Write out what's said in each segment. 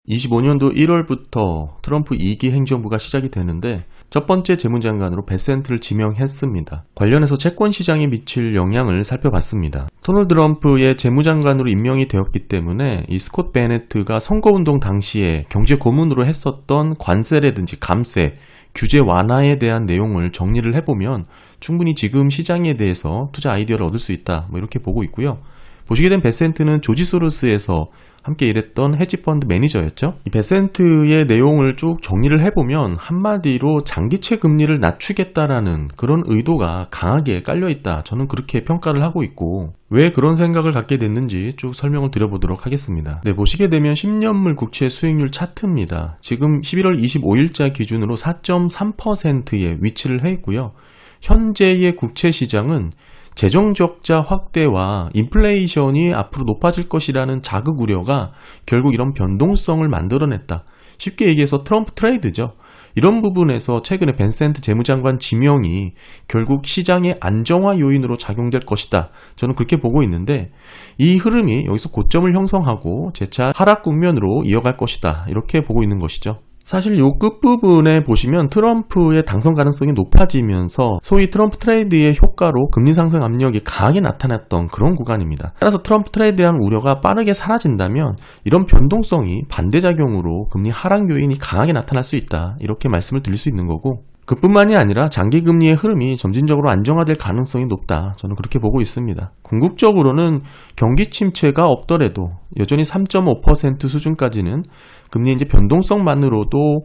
25년도 1월부터 트럼프 2기 행정부가 시작이 되는데 첫 번째 재무장관으로 베센트를 지명했습니다. 관련해서 채권 시장에 미칠 영향을 살펴봤습니다. 도널드 트럼프의 재무장관으로 임명이 되었기 때문에 이 스콧 베네트가 선거운동 당시에 경제 고문으로 했었던 관세라든지 감세, 규제 완화에 대한 내용을 정리를 해보면 충분히 지금 시장에 대해서 투자 아이디어를 얻을 수 있다, 이렇게 보고 있고요. 보시게 된 베센트는 조지 소로스에서 함께 일했던 헤지펀드 매니저였죠. 이 베센트의 내용을 쭉 정리를 해보면 한마디로 장기채 금리를 낮추겠다라는 그런 의도가 강하게 깔려있다, 저는 그렇게 평가를 하고 있고, 왜 그런 생각을 갖게 됐는지 쭉 설명을 드려보도록 하겠습니다. 네, 보시게 되면 10년물 국채 수익률 차트입니다. 지금 11월 25일자 기준으로 4.3%에 위치를 해 있고요. 현재의 국채 시장은 재정적자 확대와 인플레이션이 앞으로 높아질 것이라는 자극 우려가 결국 이런 변동성을 만들어냈다. 쉽게 얘기해서 트럼프 트레이드죠. 이런 부분에서 최근에 벤센트 재무장관 지명이 결국 시장의 안정화 요인으로 작용될 것이다, 저는 그렇게 보고 있는데, 이 흐름이 여기서 고점을 형성하고 재차 하락 국면으로 이어갈 것이다, 이렇게 보고 있는 것이죠. 사실 요 끝부분에 보시면 트럼프의 당선 가능성이 높아지면서 소위 트럼프 트레이드의 효과로 금리 상승 압력이 강하게 나타났던 그런 구간입니다. 따라서 트럼프 트레이드에 대한 우려가 빠르게 사라진다면 이런 변동성이 반대작용으로 금리 하락 요인이 강하게 나타날 수 있다, 이렇게 말씀을 드릴 수 있는 거고, 그뿐만이 아니라 장기금리의 흐름이 점진적으로 안정화될 가능성이 높다, 저는 그렇게 보고 있습니다. 궁극적으로는 경기 침체가 없더라도 여전히 3.5% 수준까지는 금리의 변동성만으로도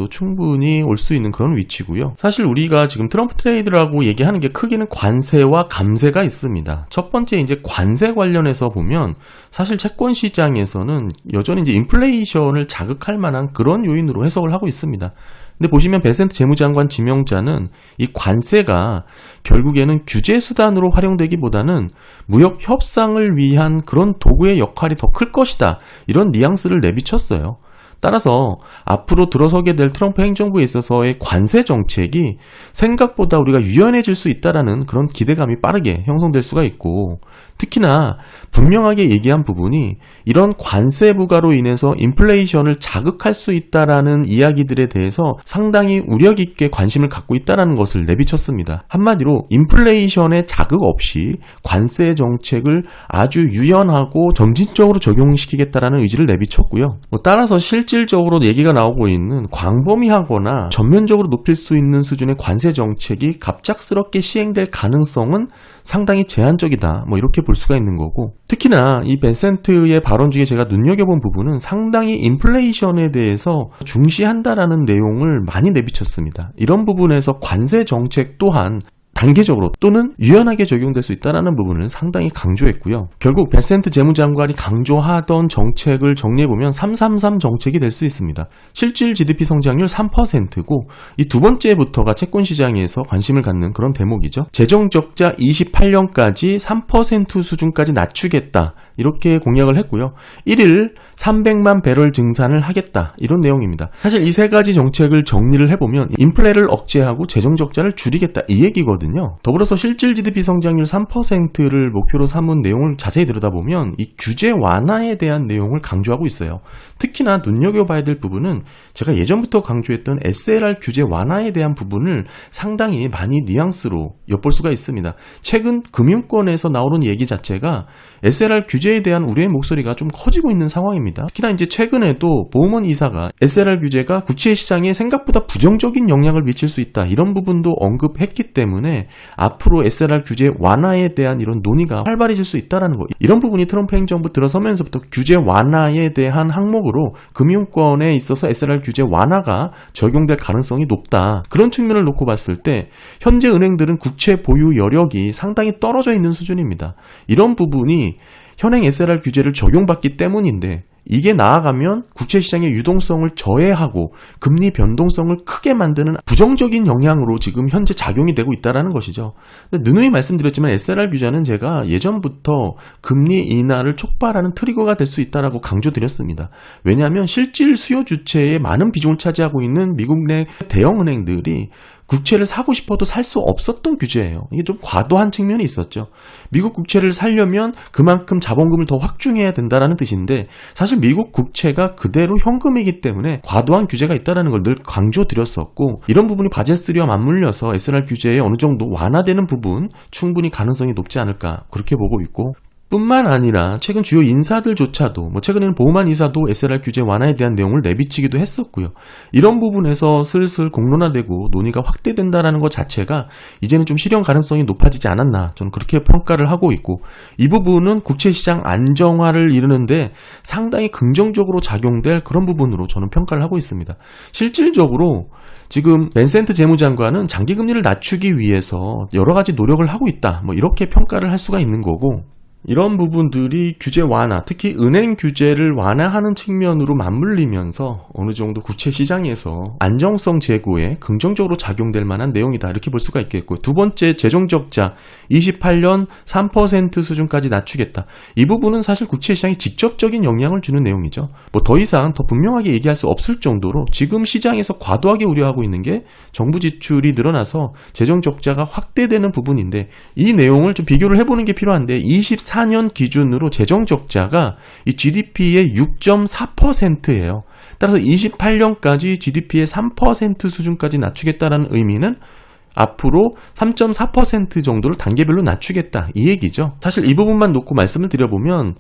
충분히 올 수 있는 그런 위치고요. 사실 우리가 지금 트럼프 트레이드라고 얘기하는 게 크게는 관세와 감세가 있습니다. 첫 번째 관세 관련해서 보면 사실 채권 시장에서는 여전히 인플레이션을 자극할 만한 그런 요인으로 해석을 하고 있습니다. 근데 보시면 베센트 재무장관 지명자는 이 관세가 결국에는 규제 수단으로 활용되기보다는 무역 협상을 위한 그런 도구의 역할이 더 클 것이다, 이런 뉘앙스를 내비쳤어요. 따라서 앞으로 들어서게 될 트럼프 행정부에 있어서의 관세 정책이 생각보다 우리가 유연해질 수 있다라는 그런 기대감이 빠르게 형성될 수가 있고, 특히나 분명하게 얘기한 부분이 이런 관세 부과로 인해서 인플레이션을 자극할 수 있다라는 이야기들에 대해서 상당히 우려 깊게 관심을 갖고 있다라는 것을 내비쳤습니다. 한마디로 인플레이션에 자극 없이 관세 정책을 아주 유연하고 점진적으로 적용시키겠다라는 의지를 내비쳤고요. 따라서 실질적으로 얘기가 나오고 있는 광범위하거나 전면적으로 높일 수 있는 수준의 관세 정책이 갑작스럽게 시행될 가능성은 상당히 제한적이다, 이렇게 볼 수가 있는 거고, 특히나 이 벤센트의 발언 중에 제가 눈여겨본 부분은 상당히 인플레이션에 대해서 중시한다라는 내용을 많이 내비쳤습니다. 이런 부분에서 관세 정책 또한 단계적으로 또는 유연하게 적용될 수 있다는 부분을 상당히 강조했고요. 결국 벤센트 재무장관이 강조하던 정책을 정리해보면 333 정책이 될 수 있습니다. 실질 GDP 성장률 3%고 이 두 번째부터가 채권시장에서 관심을 갖는 그런 대목이죠. 재정적자 28년까지 3% 수준까지 낮추겠다, 이렇게 공약을 했고요. 1일 300만 배럴 증산을 하겠다, 이런 내용입니다. 사실 이 세 가지 정책을 정리를 해보면 인플레를 억제하고 재정적자를 줄이겠다, 이 얘기거든요. 더불어서 실질 GDP 성장률 3%를 목표로 삼은 내용을 자세히 들여다보면 이 규제 완화에 대한 내용을 강조하고 있어요. 특히나 눈여겨봐야 될 부분은 제가 예전부터 강조했던 SLR 규제 완화에 대한 부분을 상당히 많이 뉘앙스로 엿볼 수가 있습니다. 최근 금융권에서 나오는 얘기 자체가 SLR 규제에 대한 우려의 목소리가 좀 커지고 있는 상황입니다. 특히나 최근에도 보우먼 이사가 SLR 규제가 국채 시장에 생각보다 부정적인 영향을 미칠 수 있다, 이런 부분도 언급했기 때문에 앞으로 SLR 규제 완화에 대한 이런 논의가 활발해질 수 있다는 거, 이런 부분이 트럼프 행정부 들어서면서부터 규제 완화에 대한 항목으로 금융권에 있어서 SLR 규제 완화가 적용될 가능성이 높다, 그런 측면을 놓고 봤을 때 현재 은행들은 국채 보유 여력이 상당히 떨어져 있는 수준입니다. 이런 부분이 현행 SLR 규제를 적용받기 때문인데, 이게 나아가면 국채시장의 유동성을 저해하고 금리 변동성을 크게 만드는 부정적인 영향으로 지금 현재 작용이 되고 있다는 것이죠. 근데 누누이 말씀드렸지만 SLR 규제는 제가 예전부터 금리 인하를 촉발하는 트리거가 될 수 있다고 강조드렸습니다. 왜냐하면 실질 수요 주체의 많은 비중을 차지하고 있는 미국 내 대형 은행들이 국채를 사고 싶어도 살 수 없었던 규제예요. 이게 좀 과도한 측면이 있었죠. 미국 국채를 사려면 그만큼 자본금을 더 확충해야 된다는 뜻인데 사실 미국 국채가 그대로 현금이기 때문에 과도한 규제가 있다는 걸 늘 강조드렸었고 이런 부분이 바젤3와 맞물려서 SLR 규제에 어느 정도 완화되는 부분 충분히 가능성이 높지 않을까 그렇게 보고 있고 뿐만 아니라 최근 주요 인사들조차도 최근에는 보우만 이사도 SLR 규제 완화에 대한 내용을 내비치기도 했었고요. 이런 부분에서 슬슬 공론화되고 논의가 확대된다는 것 자체가 이제는 좀 실현 가능성이 높아지지 않았나 저는 그렇게 평가를 하고 있고 이 부분은 국채시장 안정화를 이루는데 상당히 긍정적으로 작용될 그런 부분으로 저는 평가를 하고 있습니다. 실질적으로 지금 벤센트 재무장관은 장기금리를 낮추기 위해서 여러 가지 노력을 하고 있다. 이렇게 평가를 할 수가 있는 거고 이런 부분들이 규제 완화, 특히 은행 규제를 완화하는 측면으로 맞물리면서 어느 정도 국채 시장에서 안정성 제고에 긍정적으로 작용될 만한 내용이다. 이렇게 볼 수가 있겠고요. 두 번째, 재정적자 28년 3% 수준까지 낮추겠다. 이 부분은 사실 국채 시장에 직접적인 영향을 주는 내용이죠. 더 이상 더 분명하게 얘기할 수 없을 정도로 지금 시장에서 과도하게 우려하고 있는 게 정부 지출이 늘어나서 재정적자가 확대되는 부분인데 이 내용을 좀 비교를 해보는 게 필요한데 24년 기준으로 재정적자가 이 GDP의 6.4%예요. 따라서 28년까지 GDP의 3% 수준까지 낮추겠다는 의미는 앞으로 3.4% 정도를 단계별로 낮추겠다 이 얘기죠. 사실 이 부분만 놓고 말씀을 드려보면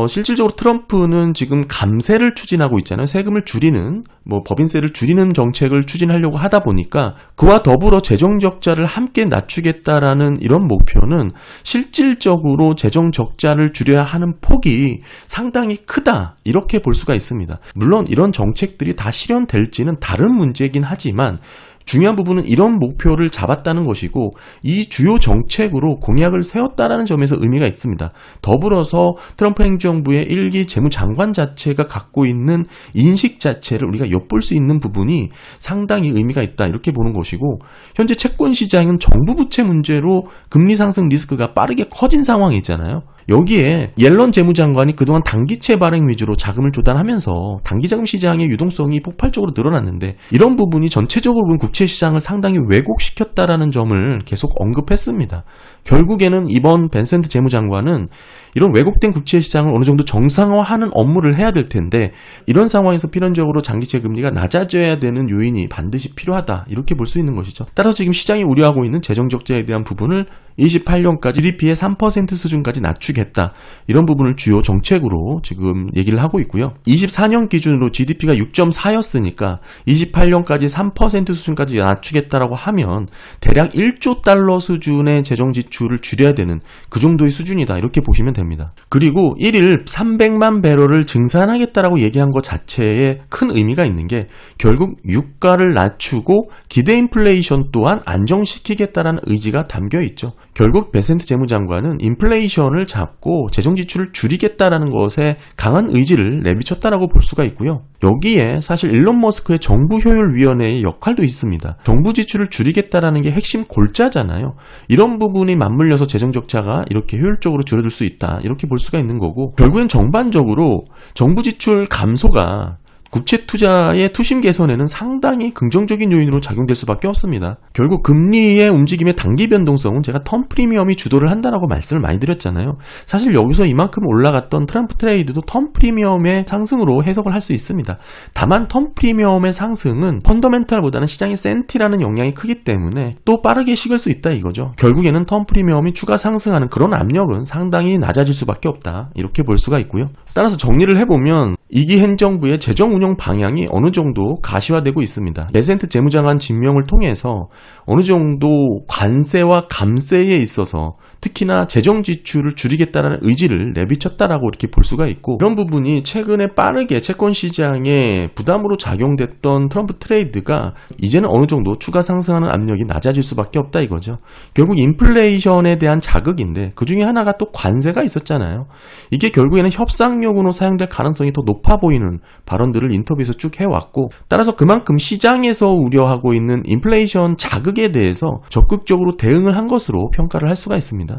실질적으로 트럼프는 지금 감세를 추진하고 있잖아요. 세금을 줄이는 법인세를 줄이는 정책을 추진하려고 하다 보니까 그와 더불어 재정적자를 함께 낮추겠다라는 이런 목표는 실질적으로 재정적자를 줄여야 하는 폭이 상당히 크다 이렇게 볼 수가 있습니다. 물론 이런 정책들이 다 실현될지는 다른 문제이긴 하지만 중요한 부분은 이런 목표를 잡았다는 것이고 이 주요 정책으로 공약을 세웠다는 점에서 의미가 있습니다. 더불어서 트럼프 행정부의 1기 재무장관 자체가 갖고 있는 인식 자체를 우리가 엿볼 수 있는 부분이 상당히 의미가 있다 이렇게 보는 것이고 현재 채권 시장은 정부 부채 문제로 금리 상승 리스크가 빠르게 커진 상황이잖아요. 여기에 옐런 재무장관이 그동안 단기채 발행 위주로 자금을 조달하면서 단기자금 시장의 유동성이 폭발적으로 늘어났는데 이런 부분이 전체적으로 보면 국채 시장을 상당히 왜곡시켰다라는 점을 계속 언급했습니다. 결국에는 이번 벤센트 재무장관은 이런 왜곡된 국채 시장을 어느 정도 정상화하는 업무를 해야 될 텐데 이런 상황에서 필연적으로 장기채 금리가 낮아져야 되는 요인이 반드시 필요하다 이렇게 볼 수 있는 것이죠. 따라서 지금 시장이 우려하고 있는 재정적자에 대한 부분을 28년까지 GDP의 3% 수준까지 낮추겠다. 이런 부분을 주요 정책으로 지금 얘기를 하고 있고요. 24년 기준으로 GDP가 6.4였으니까 28년까지 3% 수준까지 낮추겠다라고 하면 대략 1조 달러 수준의 재정 지출을 줄여야 되는 그 정도의 수준이다. 이렇게 보시면 됩니다. 그리고 1일 300만 배럴을 증산하겠다라고 얘기한 것 자체에 큰 의미가 있는 게 결국 유가를 낮추고 기대 인플레이션 또한 안정시키겠다라는 의지가 담겨 있죠. 결국 벤센트 재무장관은 인플레이션을 잡고 재정 지출을 줄이겠다라는 것에 강한 의지를 내비쳤다라고 볼 수가 있고요. 여기에 사실 일론 머스크의 정부 효율 위원회의 역할도 있습니다. 정부 지출을 줄이겠다라는 게 핵심 골자잖아요. 이런 부분이 맞물려서 재정 적자가 이렇게 효율적으로 줄어들 수 있다. 이렇게 볼 수가 있는 거고 결국엔 전반적으로 정부 지출 감소가 국채 투자의 투심 개선에는 상당히 긍정적인 요인으로 작용될 수밖에 없습니다. 결국 금리의 움직임의 단기 변동성은 제가 텀 프리미엄이 주도를 한다라고 말씀을 많이 드렸잖아요. 사실 여기서 이만큼 올라갔던 트럼프 트레이드도 텀 프리미엄의 상승으로 해석을 할 수 있습니다. 다만 텀 프리미엄의 상승은 펀더멘탈보다는 시장의 센티라는 영향이 크기 때문에 또 빠르게 식을 수 있다 이거죠. 결국에는 텀 프리미엄이 추가 상승하는 그런 압력은 상당히 낮아질 수밖에 없다. 이렇게 볼 수가 있고요. 따라서 정리를 해보면 2기 행정부의 재정 운영 방향이 어느 정도 가시화되고 있습니다. 벤센트 재무장관 임명을 통해서 어느 정도 관세와 감세에 있어서 특히나 재정 지출을 줄이겠다는 의지를 내비쳤다라고 이렇게 볼 수가 있고 이런 부분이 최근에 빠르게 채권 시장에 부담으로 작용됐던 트럼프 트레이드가 이제는 어느 정도 추가 상승하는 압력이 낮아질 수밖에 없다 이거죠. 결국 인플레이션에 대한 자극인데 그 중에 하나가 또 관세가 있었잖아요. 이게 결국에는 협상용으로 사용될 가능성이 더 높아 보이는 발언들을 인터뷰에서 쭉 해왔고 따라서 그만큼 시장에서 우려하고 있는 인플레이션 자극에 대해서 적극적으로 대응을 한 것으로 평가를 할 수가 있습니다.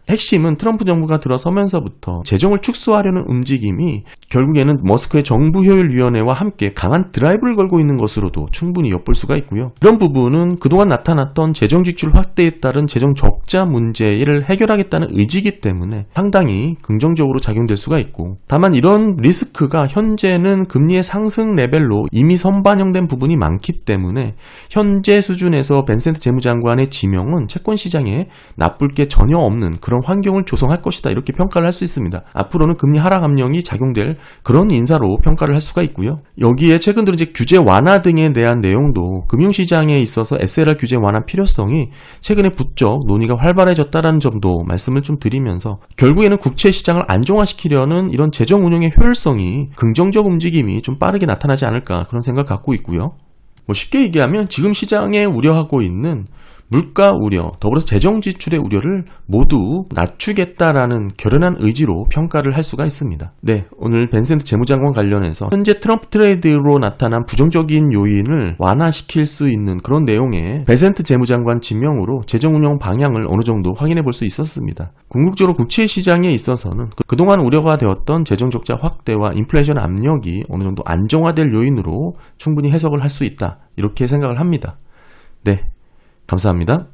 핵심은 트럼프 정부가 들어서면서부터 재정을 축소하려는 움직임이 결국에는 머스크의 정부효율위원회와 함께 강한 드라이브를 걸고 있는 것으로도 충분히 엿볼 수가 있고요. 이런 부분은 그동안 나타났던 재정 지출 확대에 따른 재정 적자 문제를 해결하겠다는 의지이기 때문에 상당히 긍정적으로 작용될 수가 있고, 다만 이런 리스크가 현재는 금리의 상승 레벨로 이미 선반영된 부분이 많기 때문에 현재 수준에서 벤센트 재무장관의 지명은 채권 시장에 나쁠 게 전혀 없는 그런 환경을 조성할 것이다, 이렇게 평가를 할 수 있습니다. 앞으로는 금리 하락 압력이 작용될 그런 인사로 평가를 할 수가 있고요. 여기에 최근 들어 이제 규제 완화 등에 대한 내용도 금융시장에 있어서 SLR 규제 완화 필요성이 최근에 부쩍 논의가 활발해졌다는 점도 말씀을 좀 드리면서, 결국에는 국채 시장을 안정화시키려는 이런 재정 운용의 효율성이 긍정적 움직임이 좀 빠르게 나타나지 않을까, 그런 생각 갖고 있고요. 쉽게 얘기하면 지금 시장에 우려하고 있는 물가 우려, 더불어서 재정 지출의 우려를 모두 낮추겠다라는 결연한 의지로 평가를 할 수가 있습니다. 네, 오늘 벤센트 재무장관 관련해서 현재 트럼프 트레이드로 나타난 부정적인 요인을 완화시킬 수 있는 그런 내용의 벤센트 재무장관 지명으로 재정 운영 방향을 어느 정도 확인해 볼 수 있었습니다. 궁극적으로 국채 시장에 있어서는 그동안 우려가 되었던 재정 적자 확대와 인플레이션 압력이 어느 정도 안정화될 요인으로 충분히 해석을 할 수 있다, 이렇게 생각을 합니다. 네, 감사합니다.